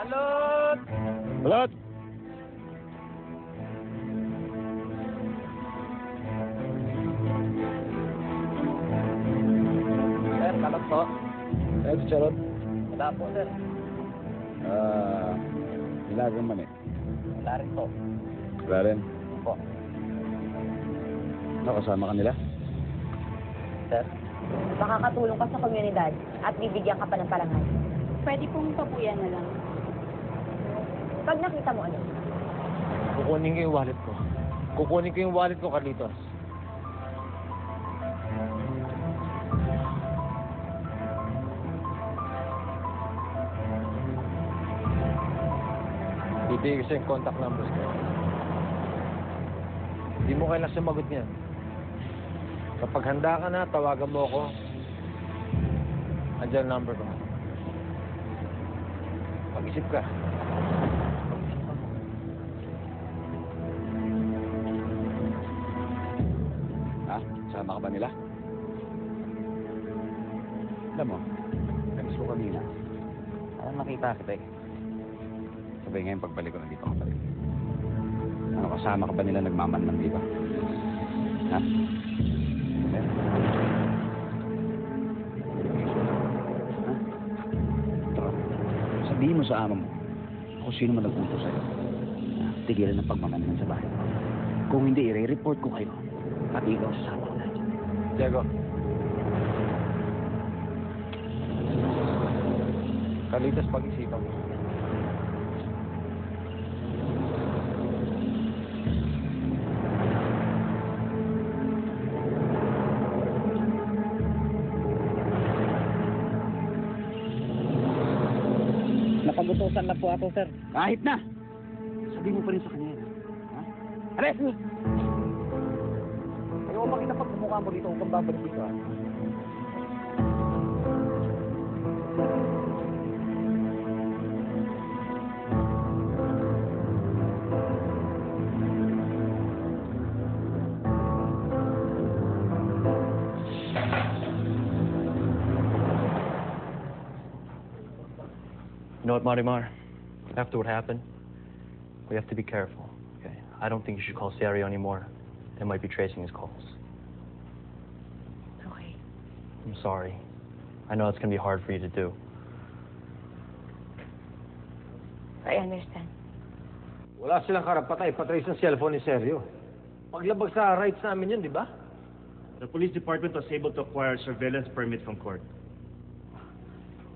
Balot! Balot! Sir, balot po. Ay, charot. Wala po, sir. Nilagang man eh. Wala rin po. Wala rin. Po. Nakasama ka nila? Sir? Makakatulong ka sa komunidad at bibigyan ka pa ng parangal. Pwede pong pabuyan na lang. Pag nakita mo ano? Kukunin ko yung wallet ko. Kukunin ko yung wallet ko, Carlitos. Bibigay ko sa yung contact numbers ko. Hindi mo kailangan sumagot niyan. Kapag handa ka na, tawagan mo ako. Andiyan ang number ko. Pag-isip ka. Sama ka ba nila? Alam mo, namiss ko kanina. Parang nakita kita eh. Sabay ngayon pagbalik ko, nandito ka pa rin. Ano, kasama ka ba nila nagmamanman, di ba? Ha? Meron? Ha? Tara, sabihin mo sa ama mo kung sino man nagpunto sa'yo. Tigilan ng pagmamanman sa bahay. Kung hindi, i-report ko kayo. Pati ikaw sasama ko na. Diego. Carlitos, pag-isipan mo. Napagutusan na po ako, sir. Kahit na! Sabihin mo pa rin sa kanya. Ha? Arrest me! Ayaw makita pag kumukha mo dito kung babalik dito. You know what, Marimar? After what happened, we have to be careful, okay? I don't think you should call Serio anymore. They might be tracing his calls. Okay. I'm sorry. I know it's gonna be hard for you to do. I understand. Wala silang karapatay, patrace ng cellphone ni Sergio. Paglabag sa rights namin yun, di ba? The police department was able to acquire a surveillance permit from court.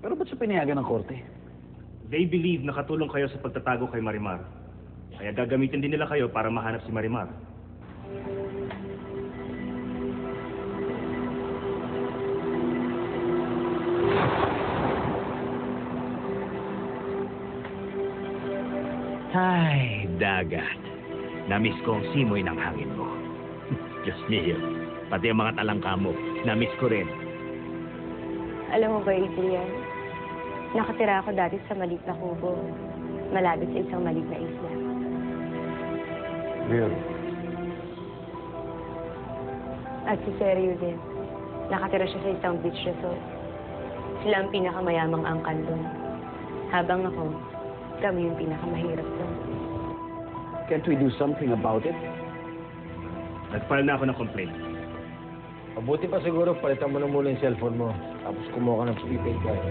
Pero ba't siya pinayagan ng korte? They believe nakatulong kayo sa pagtatago kay Marimar. Kaya gagamitin din nila kayo para mahanap si Marimar. Ay, dagat. Namiss ko ang simoy ng hangin mo. Diyos mio. Pati ang mga talangka mo, namiss ko rin. Alam mo ba, Adrian? Nakatira ako dati sa maliit na kubo. Malapit sa isang maliit na isla. Really? At si Sergio din. Nakatira siya sa isang beach resort. Sila ang pinakamayamang angkan doon. Habang ako, kami yung pinakamahirap doon. Can't we do something about it? Nag-file na ako ng complaint. Mabuti pa siguro, palitan mo na muna yung cellphone mo. Tapos kumuha ka ng prepaid card.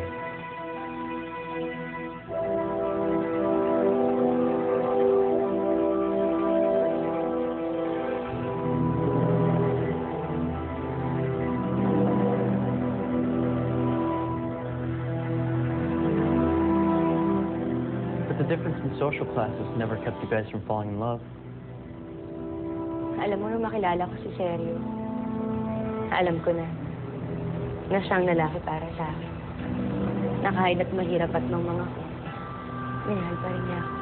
But the difference in social classes never kept you guys from falling in love. Alam mo, nung makilala ko si Sergio, alam ko na siyang lalaki para sa akin. Na kahit at mahirap at mga ko, minahal pa rin niya ako.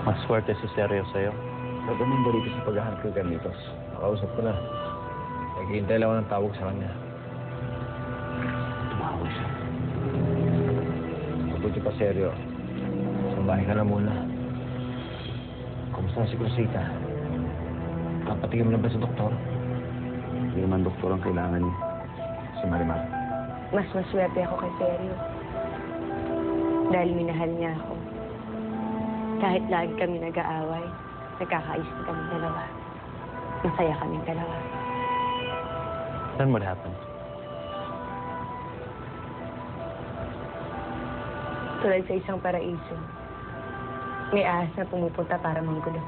Maswerte si Serio sa'yo. Gagawin ba rito sa paghahanap kay Carlitos? Nakausap ko na. Naghihintay lang ako ng tawag sa kanya. Tumawag siya. Mabuti pa, Sergio. Sambahin ka na muna. Kumusta na si Cruzita? Papatingin mo na ba sa doktor? Hindi naman doktor ang kailangan niya. Si Marimar. Mas maswerte ako kay Sergio. Dahil minahal niya ako. Kahit lagi kami nag-aaway, nagkakaayos na kami dalawa. Masaya kaming dalawa. Then what happened? Tulad sa isang paraiso, may ahas na pumupunta para manggulo.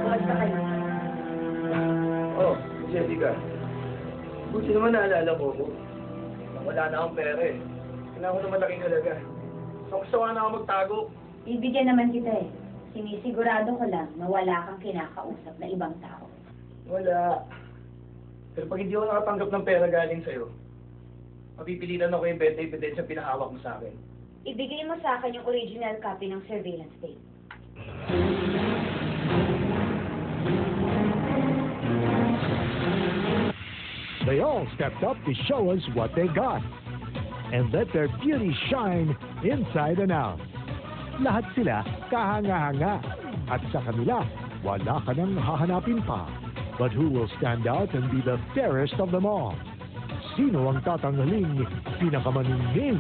Kumusta kayo? Oh, Jessica. Buti naman naalala ko ko. Wala na akong pera eh. Kailangan ko ng malaking halaga. So, gusto nga na ako magtago. Bibigyan naman kita eh. Sinisigurado ko lang na wala kang kinakausap na ibang tao. Wala. Pero pag hindi ako nakatanggap ng pera galing sa'yo, mapipilitan ako yung benta ebidensya pinahawak mo sa akin. Ibigay mo sa akin yung original copy ng surveillance tape. They all stepped up to show us what they got and let their beauty shine inside and out. Lahat sila kahanga-hanga at sa kanila wala ka nang hahanapin pa. But who will stand out and be the fairest of them all? Sino ang tatanghaling pinakamaningning